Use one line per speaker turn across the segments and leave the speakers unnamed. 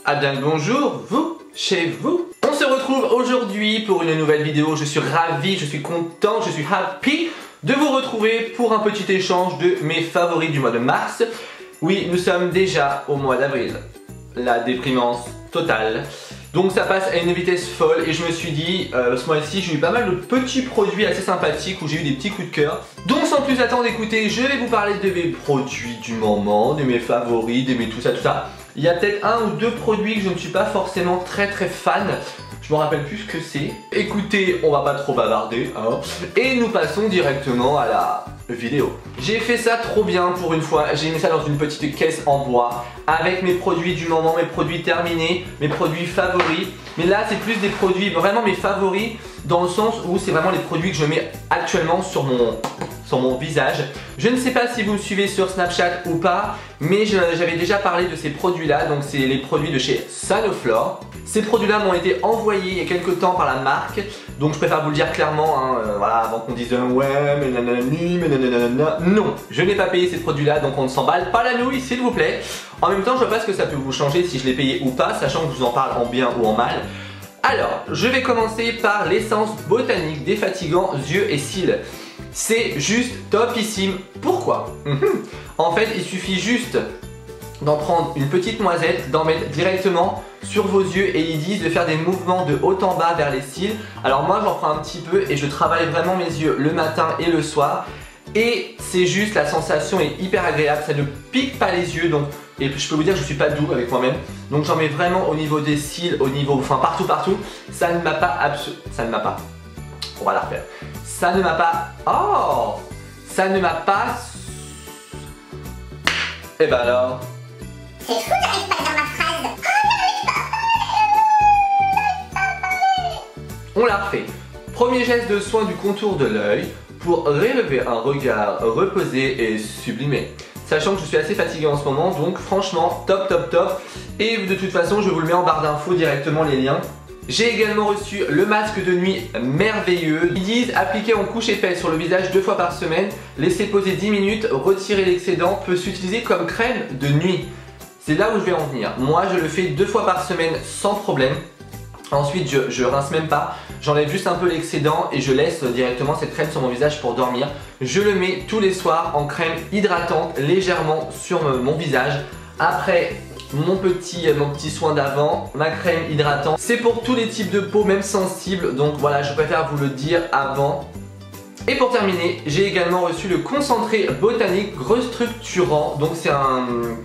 Ah bien le bonjour, vous, chez vous. On se retrouve aujourd'hui pour une nouvelle vidéo. Je suis ravi, je suis content, je suis happy de vous retrouver pour un petit échange de mes favoris du mois de mars. Oui, nous sommes déjà au mois d'avril. La déprimance totale. Donc ça passe à une vitesse folle et je me suis dit, ce mois-ci j'ai eu pas mal de petits produits assez sympathiques où j'ai eu des petits coups de cœur. Donc sans plus attendre, écoutez, je vais vous parler de mes produits du moment, de mes favoris, de mes tout ça. Il y a peut-être un ou deux produits que je ne suis pas forcément très fan. Je me rappelle plus ce que c'est. Écoutez, on va pas trop bavarder, hein. Et nous passons directement à la vidéo. J'ai fait ça trop bien pour une fois. J'ai mis ça dans une petite caisse en bois avec mes produits du moment, mes produits terminés, mes produits favoris. Mais là, c'est plus des produits vraiment mes favoris dans le sens où c'est vraiment les produits que je mets actuellement sur mon visage. Je ne sais pas si vous me suivez sur Snapchat ou pas, mais j'avais déjà parlé de ces produits-là. Donc c'est les produits de chez Sanoflore. Ces produits-là m'ont été envoyés il y a quelques temps par la marque. Donc je préfère vous le dire clairement, hein, voilà, avant qu'on dise ouais, mais nanani, mais nanana. Non, je n'ai pas payé ces produits-là, donc on ne s'emballe pas la nouille, s'il vous plaît. En même temps, je vois pas ce que ça peut vous changer si je l'ai payé ou pas, sachant que je vous en parle en bien ou en mal. Alors, je vais commencer par l'essence botanique défatigant yeux et cils. C'est juste topissime. Pourquoi? En fait, il suffit juste d'en prendre une petite noisette, d'en mettre directement sur vos yeux et ils disent de faire des mouvements de haut en bas vers les cils. Alors moi j'en prends un petit peu et je travaille vraiment mes yeux le matin et le soir. Et c'est juste, la sensation est hyper agréable, ça ne pique pas les yeux, donc, et je peux vous dire que je suis pas doux avec moi-même. Donc j'en mets vraiment au niveau des cils, au niveau, enfin partout. Ça ne m'a pas on va la refaire. Ça ne m'a pas, oh, ça ne m'a pas, et ben alors.
C'est fou, j'arrive pas à dire ma phrase.
On la refait. Premier geste de soin du contour de l'œil pour relever un regard reposé et sublimé. Sachant que je suis assez fatigué en ce moment, donc franchement top. Et de toute façon, je vous le mets en barre d'infos directement les liens. J'ai également reçu le masque de nuit merveilleux. Ils disent appliquer en couche épaisse sur le visage 2 fois par semaine, laisser poser 10 minutes, retirer l'excédent, peut s'utiliser comme crème de nuit. C'est là où je vais en venir. Moi je le fais 2 fois par semaine sans problème. Ensuite je rince même pas, j'enlève juste un peu l'excédent et je laisse directement cette crème sur mon visage pour dormir. Je le mets tous les soirs en crème hydratante légèrement sur mon visage. Après mon petit soin d'avant, ma crème hydratante. C'est pour tous les types de peau, même sensibles, donc voilà, je préfère vous le dire avant. Et pour terminer, j'ai également reçu le concentré botanique restructurant. Donc c'est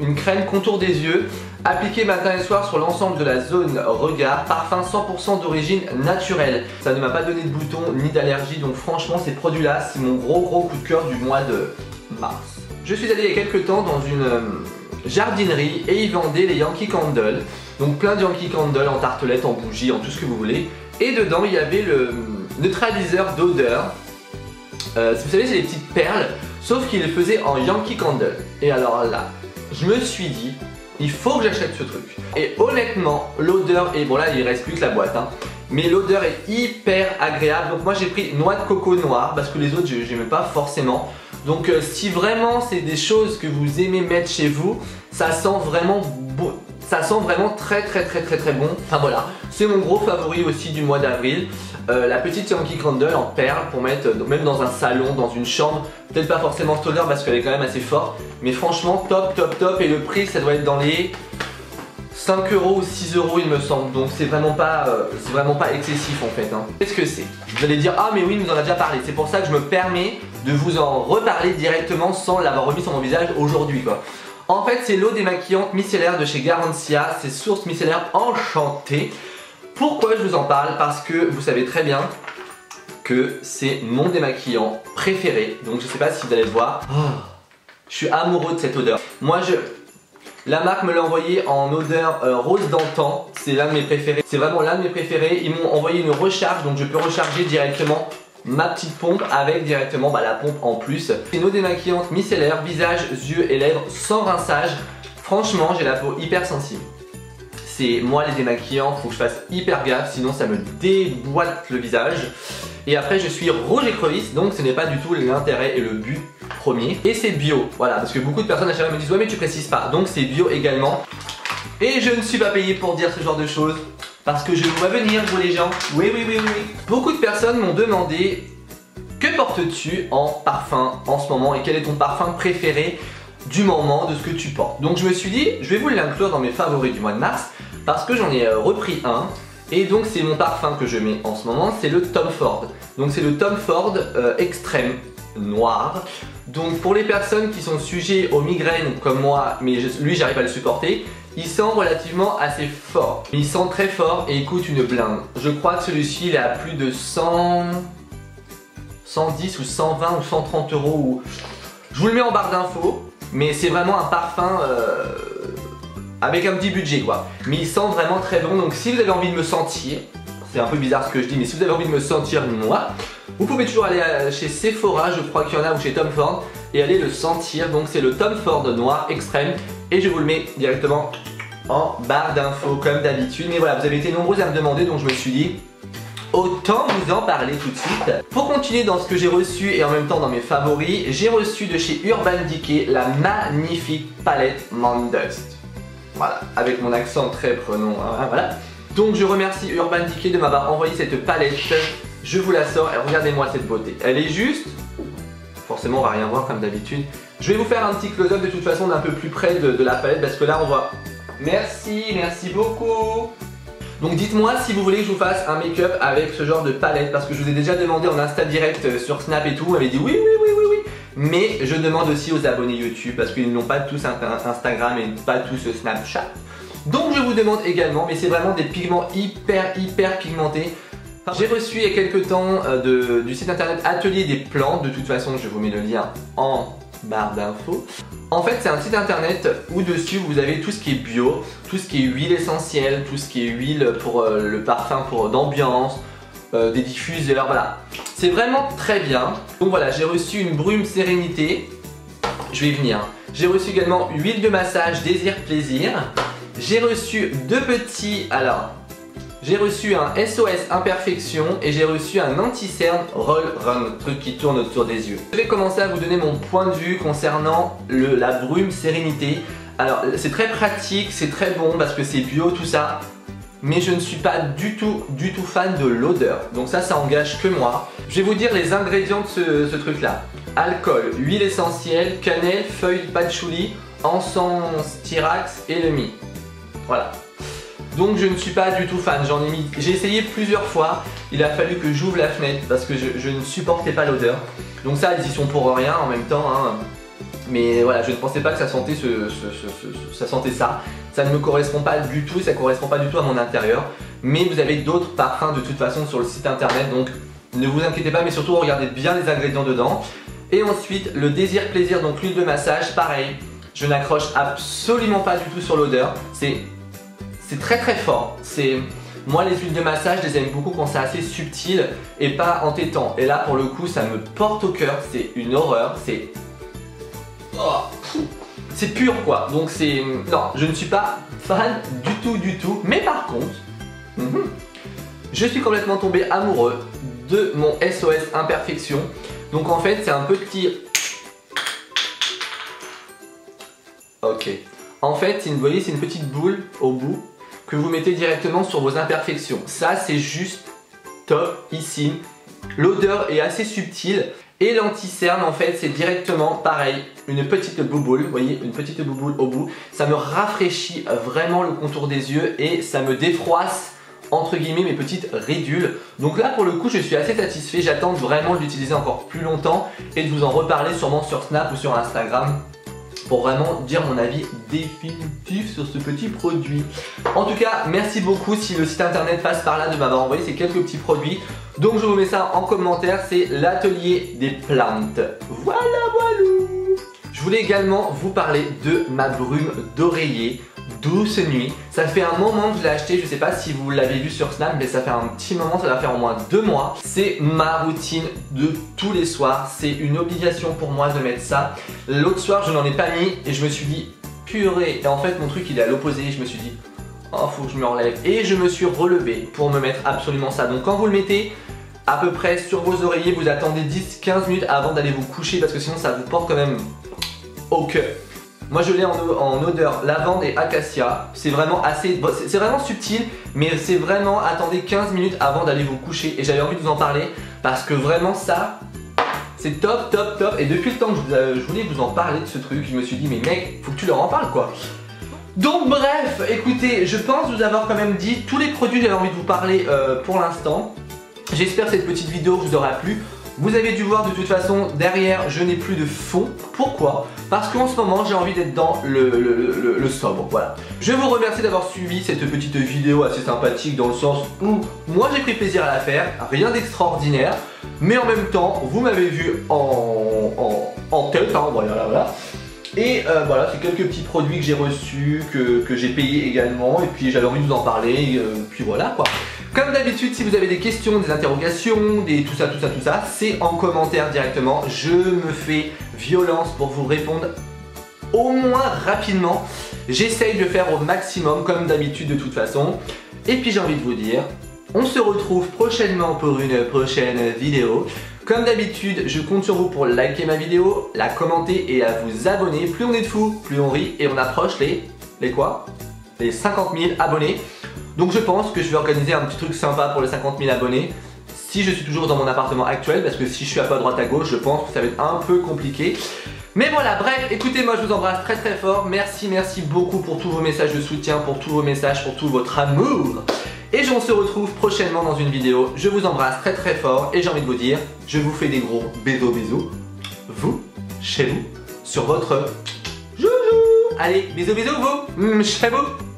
une crème contour des yeux, appliquée matin et soir sur l'ensemble de la zone regard, parfum 100% d'origine naturelle. Ça ne m'a pas donné de boutons ni d'allergie, donc franchement ces produits-là, c'est mon gros coup de cœur du mois de mars. Je suis allé il y a quelques temps dans une jardinerie et ils vendaient les Yankee Candle. Donc plein de Yankee Candle en tartelette, en bougie, en tout ce que vous voulez. Et dedans il y avait le neutraliseur d'odeur. Vous savez, c'est des petites perles, sauf qu'il les faisait en Yankee Candle. Et alors là, je me suis dit, il faut que j'achète ce truc. Et honnêtement, l'odeur est, bon là il reste plus que la boîte, hein, mais l'odeur est hyper agréable. Donc moi j'ai pris noix de coco noire parce que les autres j'aimais pas forcément. Donc si vraiment c'est des choses que vous aimez mettre chez vous, ça sent vraiment bon. Ça sent vraiment très bon. Enfin voilà, c'est mon gros favori aussi du mois d'avril. La petite Yankee Candle en perles pour mettre même dans un salon, dans une chambre. Peut-être pas forcément cette odeur parce qu'elle est quand même assez forte. Mais franchement top. Et le prix ça doit être dans les 5 € ou 6 € il me semble. Donc c'est vraiment pas excessif en fait, hein. Qu'est-ce que c'est? Vous allez dire ah mais oui, il nous en a déjà parlé. C'est pour ça que je me permets de vous en reparler directement sans l'avoir remis sur mon visage aujourd'hui quoi. En fait c'est l'eau démaquillante micellaire de chez Garantia, c'est source micellaire enchantée. Pourquoi je vous en parle? Parce que vous savez très bien que c'est mon démaquillant préféré. Donc je sais pas si vous allez le voir. Oh, je suis amoureux de cette odeur. Moi la marque me l'a envoyé en odeur rose d'antan. C'est l'un de mes préférés. C'est vraiment l'un de mes préférés. Ils m'ont envoyé une recharge, donc je peux recharger directement ma petite pompe avec directement la pompe en plus. C'est une eau démaquillante micellaire, visage, yeux et lèvres sans rinçage. Franchement, j'ai la peau hyper sensible. C'est moi les démaquillants, faut que je fasse hyper gaffe, sinon ça me déboîte le visage. Et après je suis rouge écrevisse, donc ce n'est pas du tout l'intérêt et le but premier. Et c'est bio, voilà, parce que beaucoup de personnes à chaque fois me disent ouais mais tu précises pas, donc c'est bio également. Et je ne suis pas payé pour dire ce genre de choses, parce que je vous vois venir, vous les gens. Oui. Beaucoup de personnes m'ont demandé que portes-tu en parfum en ce moment et quel est ton parfum préféré du moment, de ce que tu portes. Donc je me suis dit, je vais vous l'inclure dans mes favoris du mois de mars, parce que j'en ai repris un. Et donc c'est mon parfum que je mets en ce moment, c'est le Tom Ford. Donc c'est le Tom Ford extrême noir. Donc pour les personnes qui sont sujets aux migraines comme moi, mais lui j'arrive à le supporter, il sent relativement assez fort. Il sent très fort et il coûte une blinde. Je crois que celui-ci il est à plus de 110 ou 120 ou 130 euros. Ou... Je vous le mets en barre d'infos, mais c'est vraiment un parfum avec un petit budget quoi. Mais il sent vraiment très bon, donc si vous avez envie de me sentir, c'est un peu bizarre ce que je dis, mais si vous avez envie de me sentir moi, vous pouvez toujours aller chez Sephora, je crois qu'il y en a, ou chez Tom Ford, et aller le sentir. Donc c'est le Tom Ford noir extrême, et je vous le mets directement en barre d'infos comme d'habitude. Mais voilà, vous avez été nombreux à me demander, donc je me suis dit, autant vous en parler tout de suite. Pour continuer dans ce que j'ai reçu et en même temps dans mes favoris, j'ai reçu de chez Urban Decay la magnifique palette Mandust. Voilà, avec mon accent très pronom, hein, voilà. Donc je remercie Urban Decay de m'avoir envoyé cette palette. Je vous la sors et regardez-moi cette beauté. Elle est juste... Forcément on va rien voir comme d'habitude. Je vais vous faire un petit close-up de toute façon d'un peu plus près de la palette parce que là on voit... Merci beaucoup. Donc dites-moi si vous voulez que je vous fasse un make-up avec ce genre de palette, parce que je vous ai déjà demandé en Insta direct sur Snap et tout, vous m'avez dit oui. Mais je demande aussi aux abonnés YouTube parce qu'ils n'ont pas tous Instagram et pas tous Snapchat. Donc je vous demande également, mais c'est vraiment des pigments hyper pigmentés. J'ai reçu il y a quelques temps du site internet Atelier des Plantes. De toute façon je vous mets le lien en barre d'infos. En fait c'est un site internet où dessus vous avez tout ce qui est bio, tout ce qui est huile essentielle, tout ce qui est huile pour le parfum d'ambiance, des diffuseurs, voilà. C'est vraiment très bien. Donc voilà, j'ai reçu une brume sérénité. Je vais y venir. J'ai reçu également huile de massage désir plaisir. J'ai reçu deux petits... Alors, j'ai reçu un SOS imperfection et j'ai reçu un anti-cerne roll run, truc qui tourne autour des yeux. Je vais commencer à vous donner mon point de vue concernant la brume sérénité. Alors c'est très pratique, c'est très bon parce que c'est bio tout ça. Mais je ne suis pas du tout fan de l'odeur. Donc ça engage que moi. Je vais vous dire les ingrédients de ce truc là. Alcool, huile essentielle, cannelle, feuille de patchouli, encens styrax et le mie. Voilà. Donc je ne suis pas du tout fan, j'ai essayé plusieurs fois, il a fallu que j'ouvre la fenêtre parce que je ne supportais pas l'odeur. Donc ça, ils y sont pour rien en même temps, hein. Mais voilà, je ne pensais pas que ça sentait ça. Ça ne me correspond pas du tout, ça ne correspond pas du tout à mon intérieur. Mais vous avez d'autres parfums de toute façon sur le site internet, donc ne vous inquiétez pas, mais surtout regardez bien les ingrédients dedans. Et ensuite, le désir plaisir, donc l'huile de massage, pareil. Je n'accroche absolument pas du tout sur l'odeur. C'est très fort. Moi les huiles de massage, je les aime beaucoup quand c'est assez subtil et pas entêtant. Et là pour le coup ça me porte au cœur, c'est une horreur, c'est pur quoi. Donc non, je ne suis pas fan du tout. Mais par contre, je suis complètement tombé amoureux de mon SOS imperfection. Donc en fait c'est un petit... Ok. En fait, vous voyez, c'est une petite boule au bout que vous mettez directement sur vos imperfections. Ça, c'est juste top ici. L'odeur est assez subtile. Et l'anti-cerne, en fait, c'est directement pareil. Une petite bouboule, vous voyez, une petite bouboule au bout. Ça me rafraîchit vraiment le contour des yeux et ça me défroisse, entre guillemets, mes petites ridules. Donc là, pour le coup, je suis assez satisfait. J'attends vraiment de l'utiliser encore plus longtemps et de vous en reparler sûrement sur Snap ou sur Instagram, pour vraiment dire mon avis définitif sur ce petit produit. En tout cas, merci beaucoup si le site internet passe par là de m'avoir envoyé ces quelques petits produits. Donc je vous mets ça en commentaire, c'est l'Atelier des Plantes. Voilà. Je voulais également vous parler de ma brume d'oreiller Douce Nuit. Ça fait un moment que je l'ai acheté, je sais pas si vous l'avez vu sur Snap, mais ça fait un petit moment, ça va faire au moins 2 mois. C'est ma routine de tous les soirs, c'est une obligation pour moi de mettre ça. L'autre soir je n'en ai pas mis et je me suis dit purée, et en fait mon truc il est à l'opposé, je me suis dit oh faut que je me relève, et je me suis relevé pour me mettre absolument ça. Donc quand vous le mettez à peu près sur vos oreillers, vous attendez 10-15 minutes avant d'aller vous coucher parce que sinon ça vous porte quand même au cœur. Moi je l'ai en odeur lavande et acacia. C'est vraiment assez, bon, c'est vraiment subtil, mais c'est vraiment, attendez 15 minutes avant d'aller vous coucher. Et j'avais envie de vous en parler parce que vraiment ça, c'est top, top, top. Et depuis le temps que je voulais vous en parler de ce truc, je me suis dit mais mec, faut que tu leur en parles quoi. Donc bref, écoutez, je pense vous avoir quand même dit tous les produits que j'avais envie de vous parler pour l'instant. J'espère que cette petite vidéo vous aura plu. Vous avez dû voir de toute façon, derrière je n'ai plus de fond. Pourquoi? Parce qu'en ce moment j'ai envie d'être dans le sobre, voilà. Je vous remercie d'avoir suivi cette petite vidéo assez sympathique dans le sens où moi j'ai pris plaisir à la faire, rien d'extraordinaire. Mais en même temps, vous m'avez vu en tête, hein, voilà. Et voilà, c'est quelques petits produits que j'ai reçus, que j'ai payés également. Et puis j'avais envie de vous en parler, puis voilà quoi. Comme d'habitude, si vous avez des questions, des interrogations, tout ça, c'est en commentaire directement. Je me fais violence pour vous répondre au moins rapidement. J'essaye de faire au maximum, comme d'habitude de toute façon. Et puis j'ai envie de vous dire, on se retrouve prochainement pour une prochaine vidéo. Comme d'habitude, je compte sur vous pour liker ma vidéo, la commenter et à vous abonner. Plus on est de fous, plus on rit et on approche les quoi? Les 50 000 abonnés. Donc je pense que je vais organiser un petit truc sympa pour les 50 000 abonnés. Si je suis toujours dans mon appartement actuel, parce que si je suis un peu à droite à gauche, je pense que ça va être un peu compliqué. Mais voilà, bref, écoutez, moi je vous embrasse très très fort. Merci beaucoup pour tous vos messages de soutien, pour tous vos messages, pour tout votre amour. Et on se retrouve prochainement dans une vidéo. Je vous embrasse très très fort et j'ai envie de vous dire, je vous fais des gros bisous. Vous, chez vous, sur votre joujou. Allez, bisous vous, chez vous.